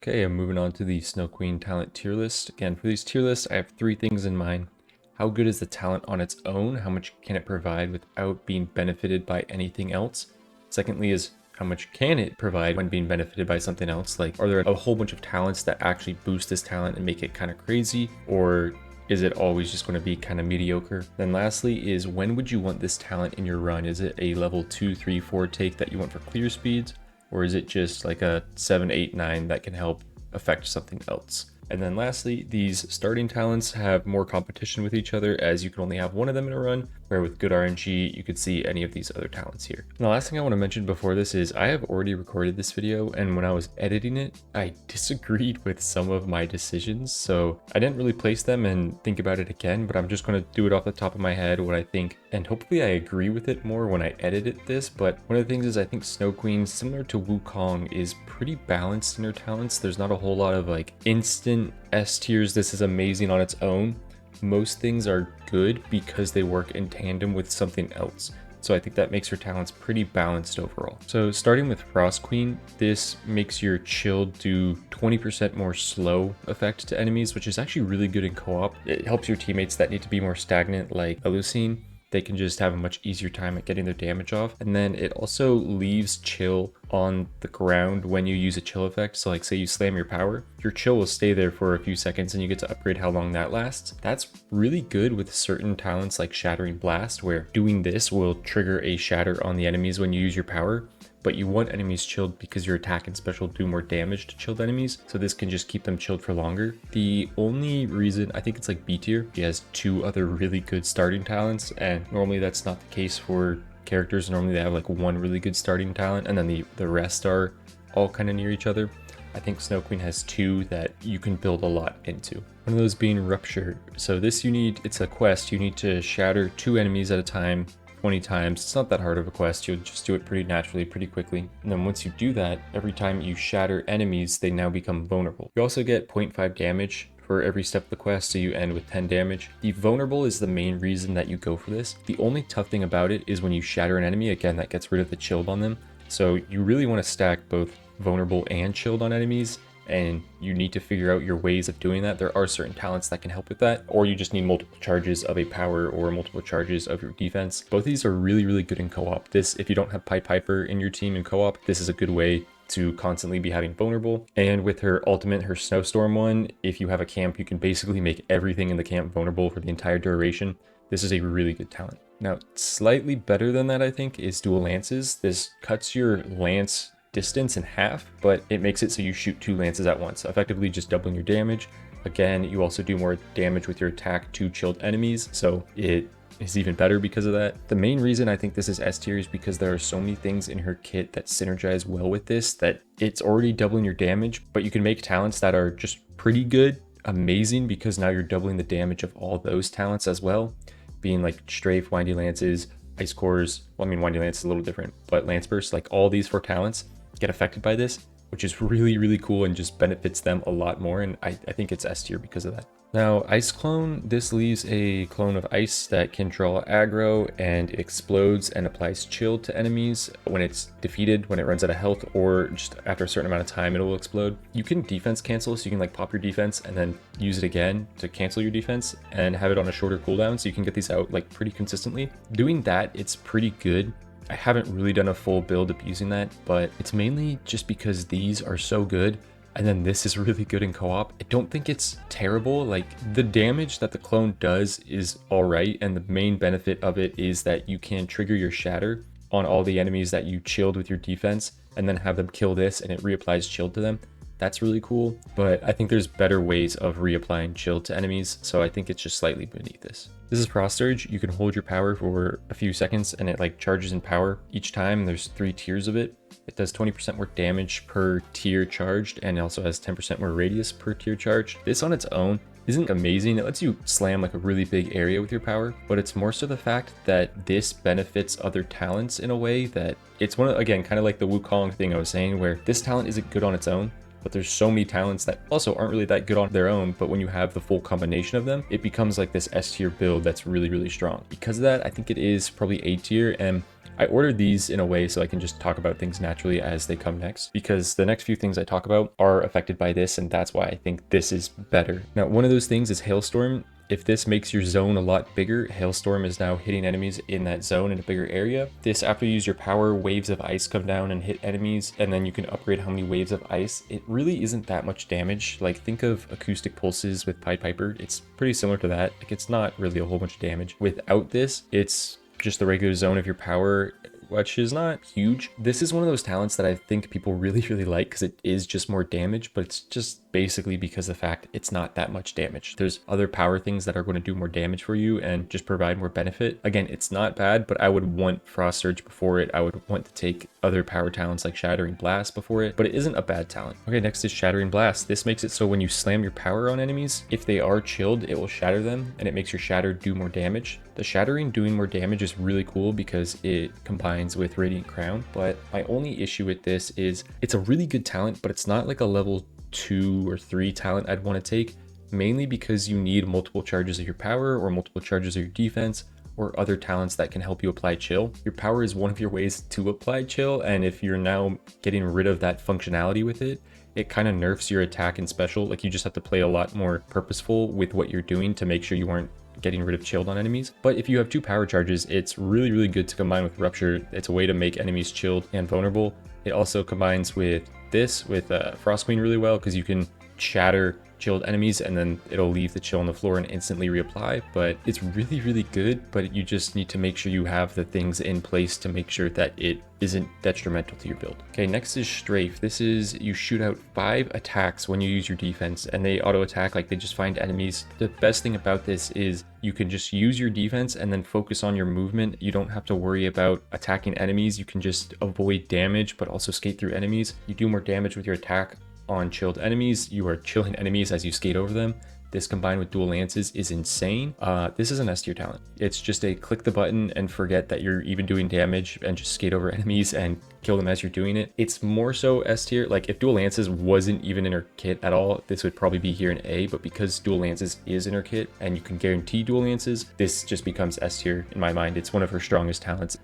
Okay, I'm moving on to the Snow Queen talent tier list. Again, for these tier lists, I have three things in mind. How good is the talent on its own? How much can it provide without being benefited by anything else? Secondly is how much can it provide when being benefited by something else? Like, are there a whole bunch of talents that actually boost this talent and make it kind of crazy? Or is it always just going to be kind of mediocre? Then lastly is when would you want this talent in your run? Is it a level 2, 3, 4 take that you want for clear speeds? Or is it just like a 7, 8, 9 that can help affect something else? And then lastly, these starting talents have more competition with each other as you can only have one of them in a run, where with good RNG, you could see any of these other talents here. And the last thing I want to mention before this is I have already recorded this video, and when I was editing it, I disagreed with some of my decisions. So I didn't really place them and think about it again, but I'm just going to do it off the top of my head, what I think, and hopefully I agree with it more when I edit this. But one of the things is I think Snow Queen, similar to Wukong, is pretty balanced in her talents. There's not a whole lot of like instant S tiers, this is amazing on its own. Most things are good because they work in tandem with something else. So I think that makes her talents pretty balanced overall. So starting with Frost Queen, this makes your chill do 20% more slow effect to enemies, which is actually really good in co-op. It helps your teammates that need to be more stagnant like Elusine. They can just have a much easier time at getting their damage off. And then it also leaves chill on the ground when you use a chill effect. So like say you slam your power, your chill will stay there for a few seconds and you get to upgrade how long that lasts. That's really good with certain talents like Shattering Blast, where doing this will trigger a shatter on the enemies when you use your power. But you want enemies chilled because your attack and special do more damage to chilled enemies, so this can just keep them chilled for longer. The only reason, I think it's like B tier, he has two other really good starting talents, and normally that's not the case for characters. Normally they have like one really good starting talent, and then the rest are all kind of near each other. I think Snow Queen has two that you can build a lot into. One of those being Rupture. So this it's a quest, you need to shatter 2 enemies at a time 20 times. It's not that hard of a quest, you'll just do it pretty naturally, pretty quickly. And then once you do that, every time you shatter enemies, they now become vulnerable. You also get 0.5 damage for every step of the quest, so you end with 10 damage. The vulnerable is the main reason that you go for this. The only tough thing about it is when you shatter an enemy, again, that gets rid of the chilled on them. So you really want to stack both vulnerable and chilled on enemies, and you need to figure out your ways of doing that. There are certain talents that can help with that, or you just need multiple charges of a power or multiple charges of your defense. Both of these are really, really good in co-op. This, if you don't have Pied Piper in your team in co-op, this is a good way to constantly be having vulnerable. And with her ultimate, her Snowstorm one, if you have a camp, you can basically make everything in the camp vulnerable for the entire duration. This is a really good talent. Now, slightly better than that, I think, is Dual Lances. This cuts your lance distance in half, but it makes it so you shoot 2 lances at once, effectively just doubling your damage. Again, you also do more damage with your attack to chilled enemies, so it is even better because of that. The main reason I think this is S tier is because there are so many things in her kit that synergize well with this, that it's already doubling your damage, but you can make talents that are just pretty good, amazing, because now you're doubling the damage of all those talents as well, being like Strafe, Windy Lances, Ice Cores. Well, I mean, Windy Lance is a little different, but Lance Burst, like all these 4 talents get affected by this, which is really, really cool and just benefits them a lot more. And I think it's S tier because of that. Now, Ice Clone, this leaves a clone of ice that can draw aggro and it explodes and applies chill to enemies when it's defeated, when it runs out of health, or just after a certain amount of time, it will explode. You can defense cancel, so you can like pop your defense and then use it again to cancel your defense and have it on a shorter cooldown, so you can get these out like pretty consistently. Doing that, it's pretty good. I haven't really done a full build of using that, but it's mainly just because these are so good. And then this is really good in co-op. I don't think it's terrible. Like, the damage that the clone does is all right. And the main benefit of it is that you can trigger your shatter on all the enemies that you chilled with your defense and then have them kill this and it reapplies chill to them. That's really cool. But I think there's better ways of reapplying chill to enemies. So I think it's just slightly beneath this. This is Frost Surge. You can hold your power for a few seconds and it like charges in power each time. There's 3 tiers of it. It does 20% more damage per tier charged, and it also has 10% more radius per tier charged. This on its own isn't amazing. It lets you slam like a really big area with your power, but it's more so the fact that this benefits other talents in a way that it's one of, again, kind of like the Wukong thing I was saying, where this talent isn't good on its own, but there's so many talents that also aren't really that good on their own, but when you have the full combination of them, it becomes like this S tier build that's really, really strong. Because of that, I think it is probably A tier, and I ordered these in a way so I can just talk about things naturally as they come next, because the next few things I talk about are affected by this, and that's why I think this is better. Now, one of those things is Hailstorm. If this makes your zone a lot bigger, Hailstorm is now hitting enemies in that zone in a bigger area. This, after you use your power, waves of ice come down and hit enemies, and then you can upgrade how many waves of ice. It really isn't that much damage. Like, think of acoustic pulses with Pied Piper. It's pretty similar to that. Like, it's not really a whole bunch of damage. Without this, it's just the regular zone of your power, which is not huge. This is one of those talents that I think people really, really like because it is just more damage, but it's just basically because of the fact it's not that much damage. There's other power things that are going to do more damage for you and just provide more benefit. Again, it's not bad, but I would want Frost Surge before it. I would want to take other power talents like Shattering Blast before it, but it isn't a bad talent. Okay, next is Shattering Blast. This makes it so when you slam your power on enemies, if they are chilled, it will shatter them, and it makes your shatter do more damage. The shattering doing more damage is really cool because it combines with Radiant Crown, but my only issue with this is it's a really good talent, but it's not like a level 2 or 3 talent I'd want to take, mainly because you need multiple charges of your power or multiple charges of your defense or other talents that can help you apply chill. Your power is one of your ways to apply chill, and if you're now getting rid of that functionality with it, it kind of nerfs your attack and special. Like, you just have to play a lot more purposeful with what you're doing to make sure you aren't getting rid of chilled on enemies. But if you have 2 power charges, it's really, really good to combine with Rupture. It's a way to make enemies chilled and vulnerable. It also combines with this, with Frost Queen really well, because you can shatter chilled enemies and then it'll leave the chill on the floor and instantly reapply. But it's really, really good, but you just need to make sure you have the things in place to make sure that it isn't detrimental to your build. Okay, next is Strafe. This is, you shoot out 5 attacks when you use your defense and they auto attack, like they just find enemies. The best thing about this is you can just use your defense and then focus on your movement. You don't have to worry about attacking enemies. You can just avoid damage but also skate through enemies. You do more damage with your attack on chilled enemies. You are chilling enemies as you skate over them. This combined with dual lances is insane. This is an S tier talent. It's just a click the button and forget that you're even doing damage and just skate over enemies and kill them as you're doing it. It's more so S tier. Like, if dual lances wasn't even in her kit at all, this would probably be here in A, but because dual lances is in her kit and you can guarantee dual lances, this just becomes S tier in my mind. It's one of her strongest talents.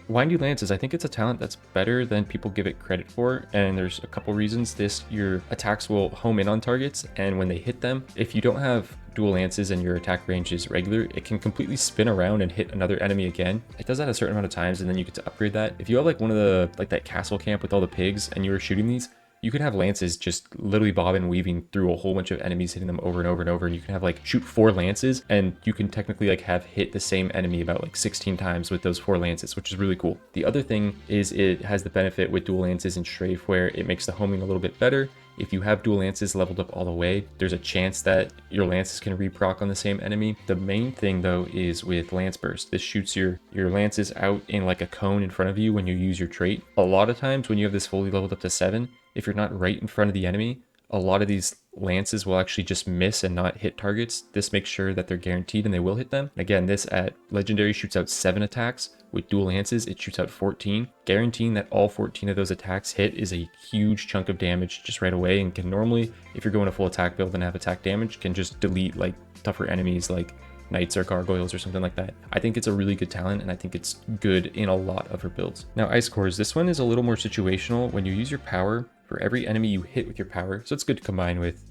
Windy Lances, I think it's a talent that's better than people give it credit for, and there's a couple reasons. Your attacks will home in on targets, and when they hit them, if you don't have dual lances and your attack range is regular, it can completely spin around and hit another enemy again. It does that a certain amount of times, and then you get to upgrade that. If you have like one of the, like that castle camp with all the pigs and you were shooting these, you could have lances just literally bob and weaving through a whole bunch of enemies, hitting them over and over and over, and you can have like shoot 4 lances and you can technically like have hit the same enemy about like 16 times with those 4 lances, which is really cool. The other thing is it has the benefit with dual lances and strafe where it makes the homing a little bit better. If you have dual lances leveled up all the way, there's a chance that your lances can reproc on the same enemy. The main thing though is with Lance Burst. This shoots your lances out in like a cone in front of you when you use your trait. A lot of times when you have this fully leveled up to 7, if you're not right in front of the enemy, a lot of these lances will actually just miss and not hit targets. This makes sure that they're guaranteed and they will hit them. Again, this at Legendary shoots out 7 attacks. With dual lances, it shoots out 14. Guaranteeing that all 14 of those attacks hit is a huge chunk of damage just right away, and can normally, if you're going a full attack build and have attack damage, can just delete like tougher enemies like knights or gargoyles or something like that. I think it's a really good talent, and I think it's good in a lot of her builds. Now, Ice Cores, this one is a little more situational. When you use your power, for every enemy you hit with your power, so it's good to combine with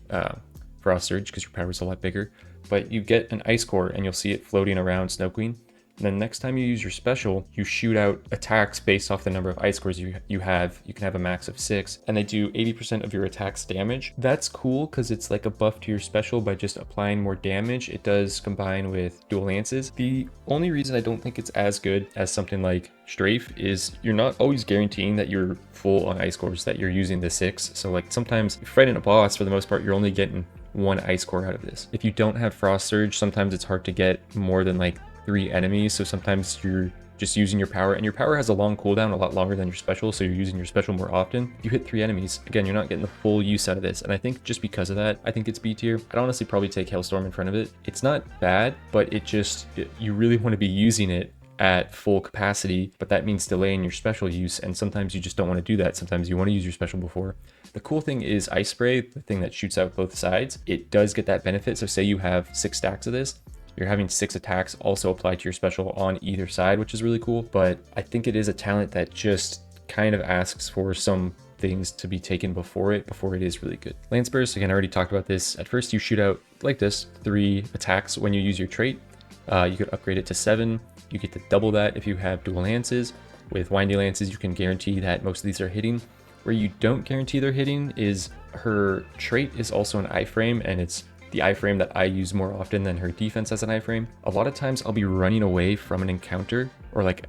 Frost Surge because your power is a lot bigger, but you get an Ice Core and you'll see it floating around Snow Queen. And then next time you use your special, you shoot out attacks based off the number of ice cores you have. You can have a max of 6, and they do 80% of your attacks damage. That's cool because it's like a buff to your special by just applying more damage. It does combine with dual lances. The only reason I don't think it's as good as something like Strafe is you're not always guaranteeing that you're full on ice cores, that you're using the 6. So like sometimes if you're fighting a boss, for the most part, you're only getting 1 ice core out of this. If you don't have Frost Surge, sometimes it's hard to get more than like 3 enemies, so sometimes you're just using your power, and your power has a long cooldown, a lot longer than your special, so you're using your special more often. You hit 3 enemies, again, you're not getting the full use out of this, and I think just because of that, I think it's B tier. I'd honestly probably take Hailstorm in front of it. It's not bad, but you really want to be using it at full capacity, but that means delaying your special use, and sometimes you just don't want to do that. Sometimes you want to use your special before. The cool thing is Ice Spray, the thing that shoots out both sides, it does get that benefit. So say you have 6 stacks of this, you're having 6 attacks also applied to your special on either side, which is really cool. But I think it is a talent that just kind of asks for some things to be taken before it is really good. Lance Burst, again, I already talked about this. At first you shoot out like this 3 attacks when you use your trait. You could upgrade it to 7. You get to double that if you have dual lances. With windy lances, you can guarantee that most of these are hitting. Where you don't guarantee they're hitting is her trait is also an iframe, and it's the iframe that I use more often than her defense as an iframe. A lot of times I'll be running away from an encounter or like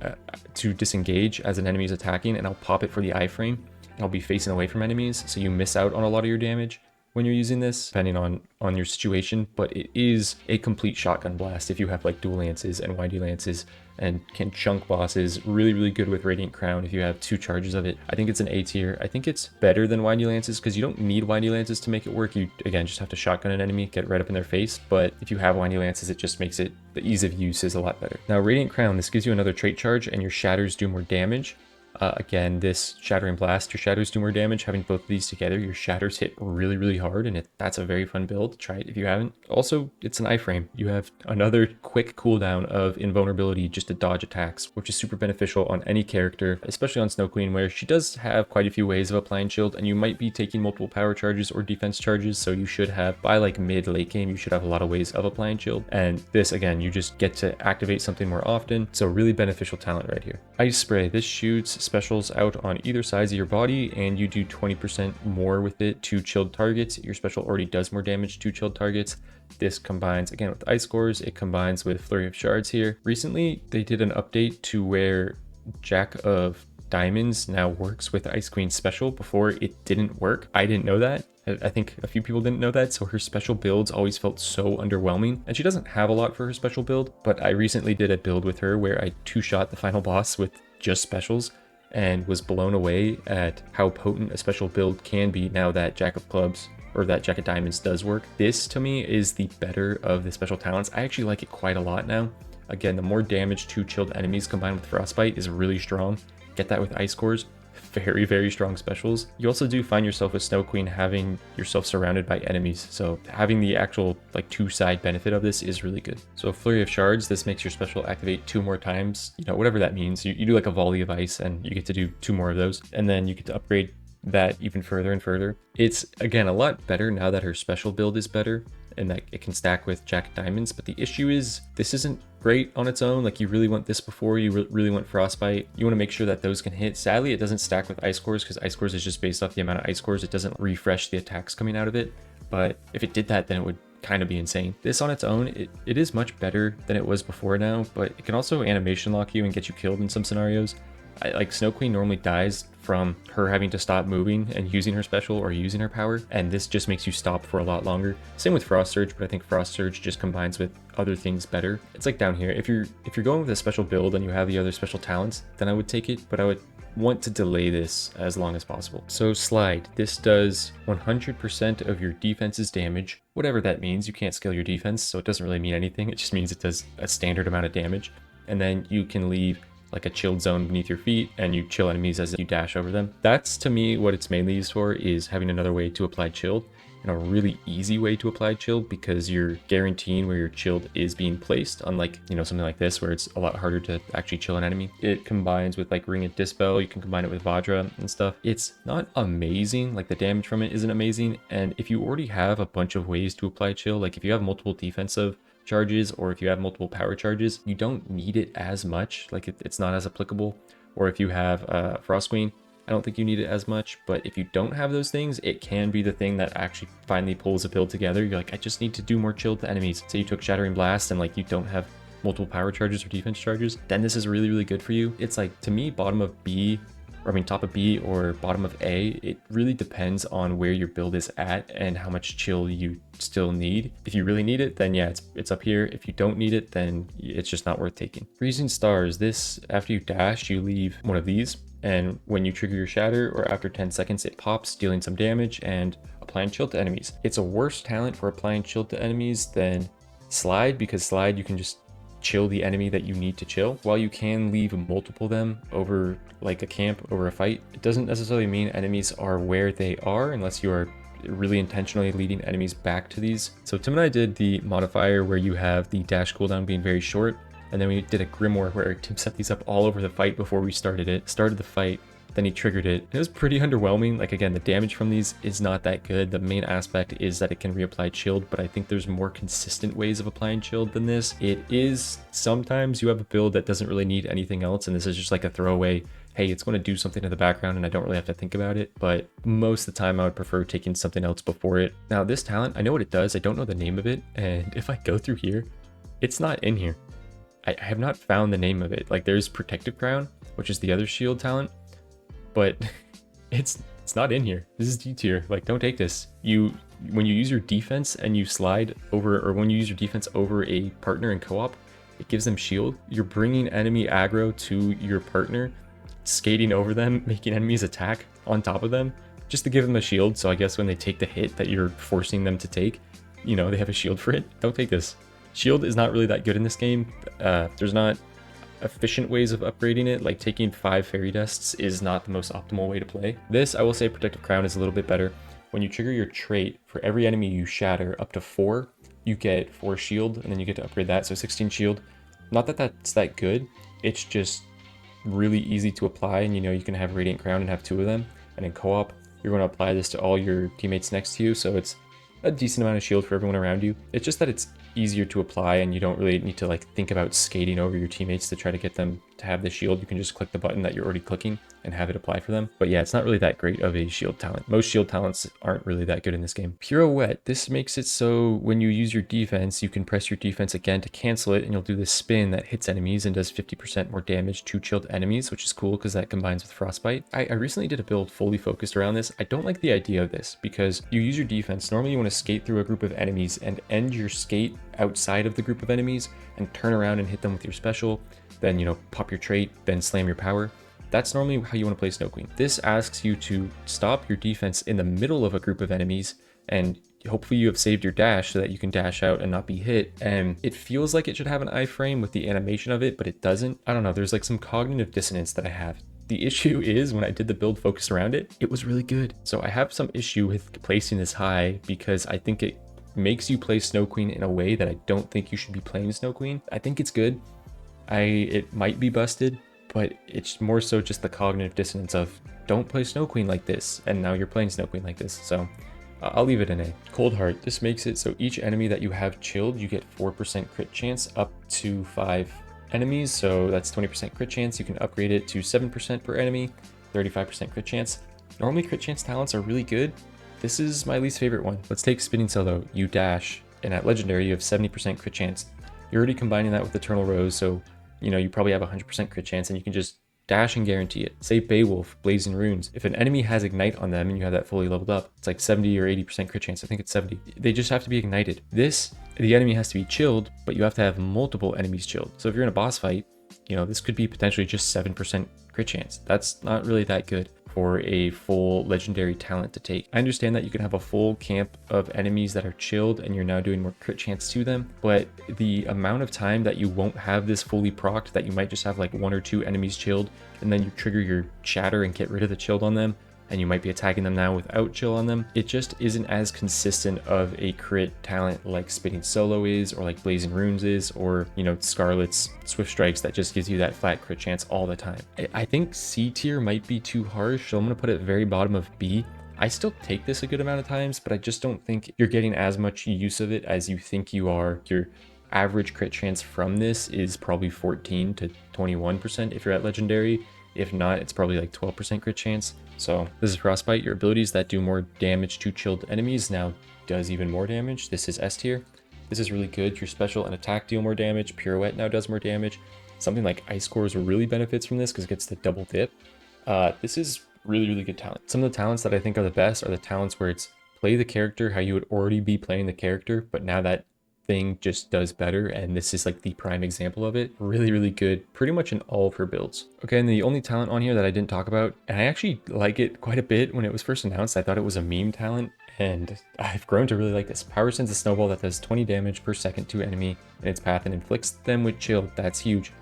to disengage as an enemy is attacking, and I'll pop it for the iframe and I'll be facing away from enemies, so you miss out on a lot of your damage when you're using this, depending on your situation. But it is a complete shotgun blast if you have like dual lances and windy lances, and can chunk bosses. Really good with Radiant Crown if you have 2 charges of it. I think it's an A tier. I think it's better than windy lances because you don't need windy lances to make it work. You again just have to shotgun an enemy, get right up in their face. But if you have windy lances, it just makes it, the ease of use is a lot better. Now Radiant Crown, this gives you another trait charge and your shatters do more damage. Again, this Shattering Blast, your shatters do more damage. Having both of these together, your shatters hit really hard, and that's a very fun build. Try it if you haven't. Also, it's an iframe. You have another quick cooldown of invulnerability just to dodge attacks, which is super beneficial on any character, especially on Snow Queen, where she does have quite a few ways of applying shield, and you might be taking multiple power charges or defense charges, so you should have, by like mid-late game, you should have a lot of ways of applying shield. And this, again, you just get to activate something more often, so really beneficial talent right here. Ice Spray, this shoots specials out on either sides of your body, and you do 20% more with it to chilled targets. Your special already does more damage to chilled targets. This combines again with ice cores, it combines with Flurry of Shards here. Recently they did an update to where Jack of Diamonds now works with Ice Queen's special. Before it didn't work. I didn't know that. I think a few people didn't know that, so her special builds always felt so underwhelming, and she doesn't have a lot for her special build. But I recently did a build with her where I 2-shot the final boss with just specials, and was blown away at how potent a special build can be now that Jack of Clubs, or that Jack of Diamonds, does work. This to me is the better of the special talents. I actually like it quite a lot now. Again, the more damage to chilled enemies combined with Frostbite is really strong. Get that with ice cores. Very strong specials. You also do find yourself with Snow Queen having yourself surrounded by enemies, so having the actual like 2-side benefit of this is really good. So Flurry of Shards, this makes your special activate 2 more times, you know, whatever that means. You do like a volley of ice and you get to do 2 more of those, and then you get to upgrade that even further and further. It's again a lot better now that her special build is better and that it can stack with Jack of Diamonds. But the issue is this isn't great on its own. Like, you really want this before you really want Frostbite. You want to make sure that those can hit. Sadly, it doesn't stack with ice cores because ice cores is just based off the amount of ice cores. It doesn't refresh the attacks coming out of it. But if it did that, then it would kind of be insane. This on its own, it is much better than it was before now, but it can also animation lock you and get you killed in some scenarios. Like Snow Queen normally dies from her having to stop moving and using her special or using her power, and this just makes you stop for a lot longer. Same with Frost Surge, but I think Frost Surge just combines with other things better. It's like down here, if you're going with a special build and you have the other special talents, then I would take it, but I would want to delay this as long as possible. So Slide, this does 100% of your defense's damage, whatever that means. You can't scale your defense, so it doesn't really mean anything. It just means it does a standard amount of damage, and then you can leave like a chilled zone beneath your feet, and you chill enemies as you dash over them. That's, to me, what it's mainly used for, is having another way to apply chilled, and a really easy way to apply chilled, because you're guaranteeing where your chilled is being placed, unlike, you know, something like this where it's a lot harder to actually chill an enemy. It combines with like Ring of Dispel. You can combine it with Vajra and stuff. It's not amazing, like the damage from it isn't amazing, and if you already have a bunch of ways to apply chill, like if you have multiple defensive charges or if you have multiple power charges, you don't need it as much. Like it's not as applicable. Or if you have Frost Queen, I don't think you need it as much. But if you don't have those things, it can be the thing that actually finally pulls a build together. You're like, I just need to do more chill to enemies. Say you took Shattering Blast and like you don't have multiple power charges or defense charges, then this is really good for you. It's like, to me, bottom of B, or I mean top of B or bottom of A, it really depends on where your build is at and how much chill you still need. If you really need it, then yeah, it's up here. If you don't need it, then it's just not worth taking. Freezing Stars, this, after you dash, you leave one of these, and when you trigger your shatter, or after 10 seconds, it pops, dealing some damage and applying chill to enemies. It's a worse talent for applying chill to enemies than Slide, because Slide you can just chill the enemy that you need to chill. While you can leave multiple of them over like a camp over a fight, it doesn't necessarily mean enemies are where they are unless you are really intentionally leading enemies back to these. So Tim and I did the modifier where you have the dash cooldown being very short, and then we did a Grimoire where Tim set these up all over the fight before we started the fight, then he triggered it. It was pretty underwhelming. Like, again, the damage from these is not that good. The main aspect is that it can reapply chilled, but I think there's more consistent ways of applying chilled than this. It is sometimes you have a build that doesn't really need anything else, and this is just like a throwaway, hey, it's going to do something in the background and I don't really have to think about it. But most of the time I would prefer taking something else before it. Now this talent, I know what it does. I don't know the name of it. And if I go through here, it's not in here. I have not found the name of it. Like, there's Protective Crown, which is the other shield talent, but it's not in here. This is D tier. Like, don't take this. When you use your defense and you slide over, or when you use your defense over a partner in co-op, it gives them shield. You're bringing enemy aggro to your partner, skating over them, making enemies attack on top of them just to give them a shield. So I guess when they take the hit that you're forcing them to take, you know, they have a shield for it. Don't take this. Shield is not really that good in this game. There's not efficient ways of upgrading it. Like, taking 5 fairy dusts is not the most optimal way to play. This, I will say, Protective Crown is a little bit better. When you trigger your trait, for every enemy you shatter up to 4, you get 4 shield, and then you get to upgrade that, so 16 shield. Not that that's that good, it's just really easy to apply, and you know, you can have Radiant Crown and have 2 of them, and in co-op, you're going to apply this to all your teammates next to you, so it's a decent amount of shield for everyone around you. It's just that it's easier to apply and you don't really need to like think about skating over your teammates to try to get them to have the shield. You can just click the button that you're already clicking and have it apply for them. But yeah, it's not really that great of a shield talent. Most shield talents aren't really that good in this game. Pirouette, this makes it so when you use your defense, you can press your defense again to cancel it, and you'll do this spin that hits enemies and does 50% more damage to chilled enemies, which is cool because that combines with frostbite. I recently did a build fully focused around this. I don't like the idea of this because you use your defense. Normally you want to skate through a group of enemies and end your skate outside of the group of enemies and turn around and hit them with your special, then, you know, pop your trait, then slam your power. That's normally how you want to play Snow Queen. This asks you to stop your defense in the middle of a group of enemies, and hopefully you have saved your dash so that you can dash out and not be hit. And it feels like it should have an iframe with the animation of it, but it doesn't. I don't know, there's like some cognitive dissonance that I have. The issue is when I did the build focused around it, it was really good. So I have some issue with placing this high because I think it makes you play Snow Queen in a way that I don't think you should be playing Snow Queen. I think it's good. It might be busted, but it's more so just the cognitive dissonance of don't play Snow Queen like this, and now you're playing Snow Queen like this. So I'll leave it in A. Cold Heart, this makes it so each enemy that you have chilled, you get 4% crit chance up to 5 enemies. So that's 20% crit chance. You can upgrade it to 7% per enemy, 35% crit chance. Normally crit chance talents are really good. This is my least favorite one. Let's take Spinning Solo. You dash, and at Legendary you have 70% crit chance. You're already combining that with Eternal Rose, so you know you probably have 100% crit chance, and you can just dash and guarantee it. Say Beowulf, Blazing Runes. If an enemy has Ignite on them and you have that fully leveled up, it's like 70 or 80% crit chance. I think it's 70. They just have to be ignited. This, the enemy has to be chilled, but you have to have multiple enemies chilled. So if you're in a boss fight, you know, this could be potentially just 7% crit chance. That's not really that good for a full legendary talent to take. I understand that you can have a full camp of enemies that are chilled and you're now doing more crit chance to them, but the amount of time that you won't have this fully procced, that you might just have like 1 or 2 enemies chilled, and then you trigger your shatter and get rid of the chilled on them, and you might be attacking them now without chill on them. It just isn't as consistent of a crit talent like Spinning Solo is, or like Blazing Runes is, or, you know, Scarlet's Swift Strikes that just gives you that flat crit chance all the time. I think C tier might be too harsh, so I'm gonna put it at the very bottom of B. I still take this a good amount of times, but I just don't think you're getting as much use of it as you think you are. Your average crit chance from this is probably 14 to 21% if you're at Legendary. If not, it's probably like 12% crit chance. So this is Frostbite. Your abilities that do more damage to chilled enemies now does even more damage. This is S tier. This is really good. Your special and attack deal more damage. Pirouette now does more damage. Something like Ice Cores really benefits from this because it gets the double dip. This is really, really good talent. Some of the talents that I think are the best are the talents where it's play the character how you would already be playing the character, but now that thing just does better, and this is like the prime example of it. Really, really good, pretty much in all of her builds. Okay, and the only talent on here that I didn't talk about, and I actually like it quite a bit. When it was first announced, I thought it was a meme talent, And I've grown to really like this. Power sends a snowball that does 20 damage per second to enemy in its path and inflicts them with chill. That's huge.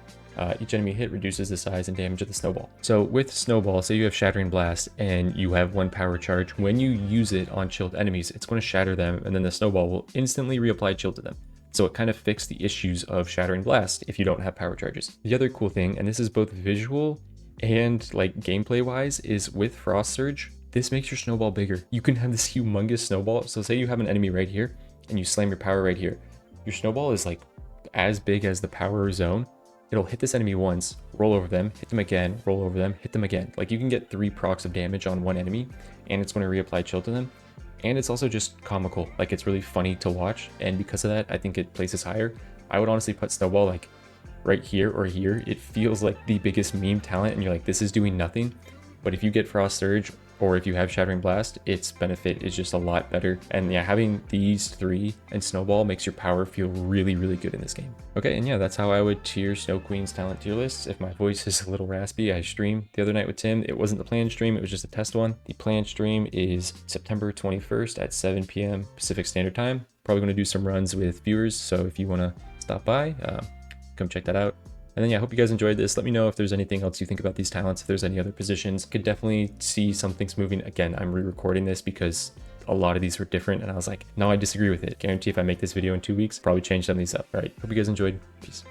Each enemy hit reduces the size and damage of the snowball. So with snowball, say you have Shattering Blast and you have 1 power charge. When you use it on chilled enemies, it's going to shatter them, and then the snowball will instantly reapply chill to them. So it kind of fixed the issues of Shattering Blast if you don't have power charges. The other cool thing, and this is both visual and like gameplay wise, is with Frost Surge, this makes your snowball bigger. You can have this humongous snowball. So say you have an enemy right here and you slam your power right here. Your snowball is like as big as the power zone. It'll hit this enemy once, roll over them, hit them again, roll over them, hit them again. Like you can get 3 procs of damage on one enemy, and it's going to reapply chill to them. And it's also just comical. Like it's really funny to watch. And because of that, I think it places higher. I would honestly put snowball like right here or here. It feels like the biggest meme talent, and you're like, this is doing nothing. But if you get Frost Surge, or if you have Shattering Blast, its benefit is just a lot better. And yeah, having these 3 and Snowball makes your power feel really, really good in this game. Okay, and yeah, that's how I would tier Snow Queen's talent tier list. If my voice is a little raspy, I streamed the other night with Tim. It wasn't the planned stream, it was just a test one. The planned stream is September 21st at 7 p.m. Pacific Standard Time. Probably gonna do some runs with viewers, so if you wanna stop by, come check that out. And then yeah, I hope you guys enjoyed this. Let me know if there's anything else you think about these talents, if there's any other positions. Could definitely see some things moving. Again, I'm re-recording this because a lot of these were different and I was like, no, I disagree with it. Guarantee if I make this video in 2 weeks, probably change some of these up. All right, hope you guys enjoyed. Peace.